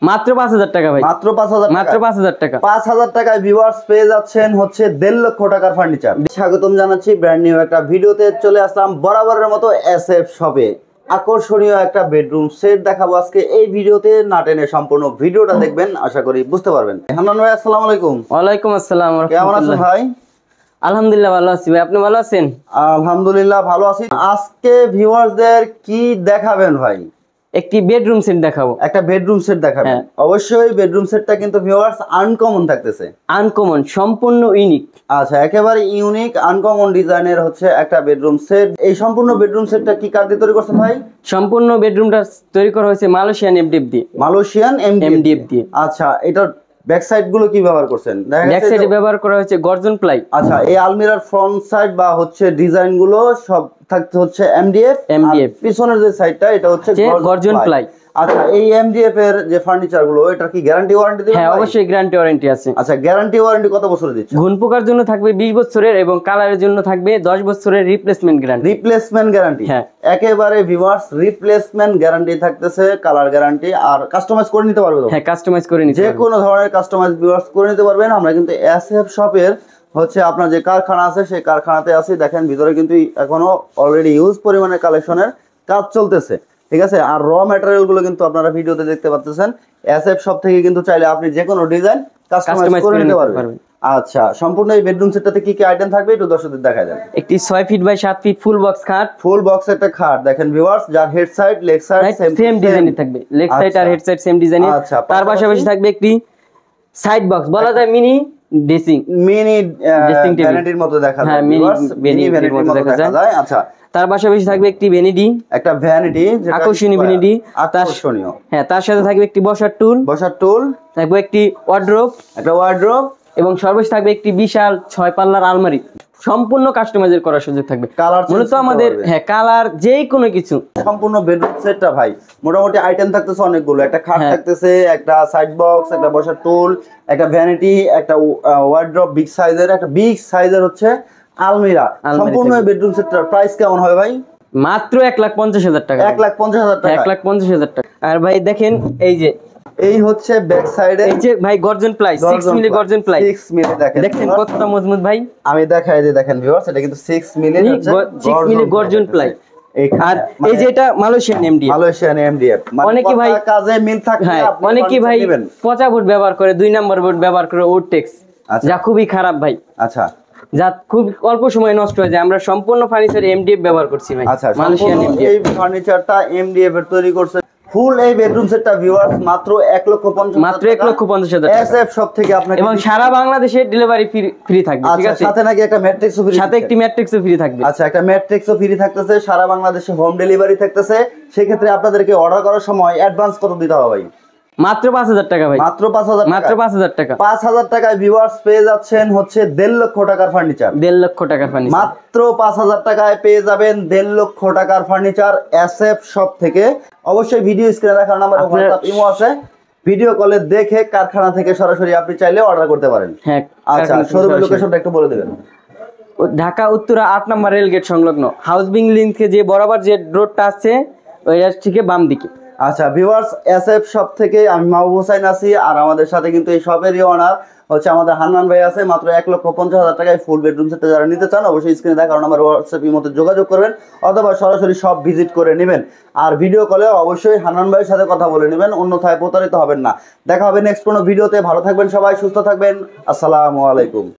মাত্র 5000 টাকা ভাই, মাত্র 5000 মাত্র 5000 টাকা। 5000 টাকায় ভিউয়ার্স পেয়ে যাচ্ছেন হচ্ছে 1.5 লক্ষ টাকার ফার্নিচার। স্বাগতম জানাচ্ছি ব্র্যান্ড নিউ একটা ভিডিওতে। চলে আসলাম বরাবরের মতো এসএফ শপে। আকর্ষণীয় একটা বেডরুম সেট দেখাবো আজকে এই ভিডিওতে। না টেনে সম্পূর্ণ ভিডিওটা দেখবেন, আশা করি বুঝতে পারবেন। হান্নান ভাই আসসালামু আলাইকুম। ওয়ালাইকুম আসসালাম। কেমন আছেন ভাই? আলহামদুলিল্লাহ ভালো আছি ভাই, আপনি ভালো আছেন? আলহামদুলিল্লাহ ভালো আছি। আজকে ভিউয়ার্সদের কি দেখাবেন ভাই? একটি বেডরুম সেট দেখাবো। একটা বেডরুম সেট দেখাবেন। অবশ্যই বেডরুম সেটটা কিন্তু ভিউয়ার্স আনকমন থাকতেছে। আনকমন, সম্পূর্ণ ইউনিক। আচ্ছা, একেবারে ইউনিক আনকমন ডিজাইনের হচ্ছে একটা বেডরুম সেট। এই সম্পূর্ণ বেডরুম সেটটা কি কাঠ দিয়ে তৈরি করছেন ভাই? সম্পূর্ণ বেডরুমটা তৈরি করা হয়েছে মালয়েশিয়ান এমডিএফ দিয়ে। মালয়েশিয়ান এমডিএফ দিয়ে। আচ্ছা, এটার ব্যাক সাইড গুলো কি ব্যবহার করছেন? ব্যাক সাইডে ব্যবহার করা হয়েছে গর্জন প্লাই। আচ্ছা, এই আলমিরার ফ্রন্ট সাইড বা হচ্ছে ডিজাইন গুলো সব থাকতে হচ্ছে এমডিএফ। পিছনের যে সাইডটা এটা হচ্ছে গর্জন প্লাই। আচ্ছা, এই এমডিএফ এর যে ফার্নিচার গুলো এটা কি গ্যারান্টি ওয়ারেন্টি দিবেন? হ্যাঁ, অবশ্যই গ্যারান্টি ওয়ারেন্টি আছে। আচ্ছা, গ্যারান্টি ওয়ারেন্টি কত বছরের দিচ্ছেন? ঘুণ পোকার জন্য থাকবে 20 বছরের এবং কালারের জন্য থাকবে 10 বছরের রিপ্লেসমেন্ট গ্যারান্টি। Replacement guarantee? হ্যাঁ, একেবারে ভিউয়ার্স রিপ্লেসমেন্ট গ্যারান্টি থাকতেছে, কালার গ্যারান্টি, আর কাস্টমাইজ করে নিতে পারবে তো? হ্যাঁ, কাস্টমাইজ করে নিতে পারবেন, যে কোনো ধরনের কাস্টমাইজ ভিউয়ার্স করে নিতে পারবেন। আমরা কিন্তু এসএফ শপের হচ্ছে আপনার যে কারখানা আছে সেই কারখানাতে আছি। দেখেন ভিতরে কিন্তু এখনো অলরেডি ইউজ পরিমাণের কালেকশনের কাজ চলতেছে, ঠিক আছে। আর র ম্যাটেরিয়াল গুলো কিন্তু আপনারা ভিডিওতে দেখতে পাচ্ছেন। এসএফ শপ থেকে কিন্তু চাইলে আপনি যে কোনো ডিজাইন কাস্টমাইজ করে নিতে পারবেন। আচ্ছা, সম্পূর্ণ এই বেডরুম সেটটাতে কি কি আইটেম থাকবে একটু দর্শকদের দেখায় দেন। একটি 6 feet by 7 feet full box খাট। ফুল বক্স একটা খাট দেখেন ভিউয়ার্স, যার head side leg side same ডিজাইনই থাকবে। লেগ সাইড আর হেড সাইড সেম ডিজাইনই। আচ্ছা, তার পাশাপাশি থাকবে একটি সাইড বক্স, বলা যায় মিনি ড্রেসিং, মিনি ড্রেসিং ভ্যানিটির মতো দেখা যায়। মিনি ভ্যানিটির মতো দেখা যায়। আচ্ছা, তার পাশাপাশি থাকবে একটি ভ্যানিটি, একটা ভ্যানিটি যেটা আকর্ষণীয় ভ্যানিটি। আকর্ষণীয়, হ্যাঁ, তার সাথে থাকবে একটি বসার টুল, থাকবে একটি ওয়ার্ড্রোব, একটা ওয়ার্ড্রোব, এবং সর্বশেষ থাকবে একটি বিশাল 6 পাল্লার আলমারি। সম্পূর্ণ কাস্টমাইজ করার সুযোগ থাকবে। কালার মূলত আমাদের কালার যে কোনো কিছু। সম্পূর্ণ বেডরুম সেটটা ভাই মোটামুটি আইটেম থাকতেছে অনেকগুলো। একটা খাট থাকতেছে, একটা সাইড বক্স, একটা বসার টুল, একটা ভ্যানিটি, একটা ওয়ার্ড্রোব, বিগ সাইজের হচ্ছে আলমিরা। সম্পূর্ণ বেডরুম সেটটার প্রাইস কেমন হবে ভাই? মাত্র 1,50,000 টাকা। 1,50,000 টাকা? 1,50,000 টাকা। আর ভাই দেখেন এই হচ্ছে ব্যাক সাইডে এই যে ভাই গর্জন প্লাই, 6 মিলি গর্জন প্লাই। 6 মিলি দেখেন কতটা মজবুত ভাই। আমি দেখাই দিই, দেখেন ভিউয়ার্স, এটা কিন্তু 6 মিলি হচ্ছে 6 মিলি গর্জন প্লাই। আর এই যে এটা মালয়েশিয়ান এমডিএফ। অনেকে ভাই কাজে মিল থাকে, অনেকে ভাই পচা বোর্ড ব্যবহার করে, 2 নাম্বার বোর্ড ব্যবহার করে ওরটেক্স, যা খুবই খারাপ ভাই। আচ্ছা, যা খুব অল্প সময় নষ্ট হয়ে যায়। আমরা সম্পূর্ণ ফার্নিচার এমডিএফ ব্যবহার করছি ভাই। আচ্ছা, মালয়েশিয়ান এই ফার্নিচারটা এমডিএফ এর তৈরি করছে। ফুল এই বেডরুম সেটটা ভিউয়ার্স মাত্র 1,50,000 মাত্র 1,50,000 টাকা এসএফ শপ থেকে আপনাকে, এবং সারা বাংলাদেশে ডেলিভারি ফ্রি থাকবে, ঠিক আছে। সাথে নাকি একটা ম্যাট্রিক্সও ফ্রি? সাথে একটি ম্যাট্রিক্সও ফ্রি থাকবে। আচ্ছা, একটা ম্যাট্রিক্সও ফ্রি থাকতেছে, সারা বাংলাদেশে হোম ডেলিভারি থাকতেছে। সেই ক্ষেত্রে আপনাদেরকে অর্ডার করার সময় অ্যাডভান্স কত দিতে হবে ভাই? মাত্র 5,000 টাকা ভাই, মাত্র 5,000 টাকা। মাত্র 5,000 টাকা। 5,000 টাকায় ভিউয়ার্স পেয়ে যাচ্ছেন হচ্ছে 1.5 লক্ষ টাকার ফার্নিচার। 1.5 লক্ষ টাকার ফার্নিচার মাত্র 5,000 টাকায় পেয়ে যাবেন 1.5 লক্ষ টাকার ফার্নিচার এসএফ শপ থেকে। অবশ্যই ভিডিও স্ক্রিনে দেখার নাম্বারে WhatsApp ইমো আছে, ভিডিও কলে দেখে কারখানা থেকে সরাসরি আপনি চাইলে অর্ডার করতে পারেন। হ্যাঁ, আচ্ছা, শোরুমের লোকেশনটা একটু বলে দিবেন। ঢাকা উত্তরা 8 নম্বর রেল গেট সংলগ্ন হাউসবিং লিংকে যে বরাবর যে রোডটা আছে ওই রাস্তা থেকে বাম দিকে। আচ্ছা ভিউয়ার্স, এসএফ শপ থেকে আমি মাহবুব হোসেন আছি, আর আমাদের সাথে কিন্তু এই শপেরই ওনার হচ্ছে আমাদের হান্নান ভাই আছে। মাত্র 1,50,000 টাকায় ফুল বেডরুম সেটটা যারা নিতে চান অবশ্যই স্ক্রিনে দেখার নাম্বার হোয়াটসঅ্যাপ মতো যোগাযোগ করবেন, অথবা সরাসরি শপ ভিজিট করে নেবেন। আর ভিডিও কলে অবশ্যই হান্নান ভাইয়ের সাথে কথা বলে নেবেন, অন্যথায় প্রতারিত হবেন না। দেখা হবে নেক্সট কোনো ভিডিওতে। ভালো থাকবেন সবাই, সুস্থ থাকবেন। আসসালামু আলাইকুম।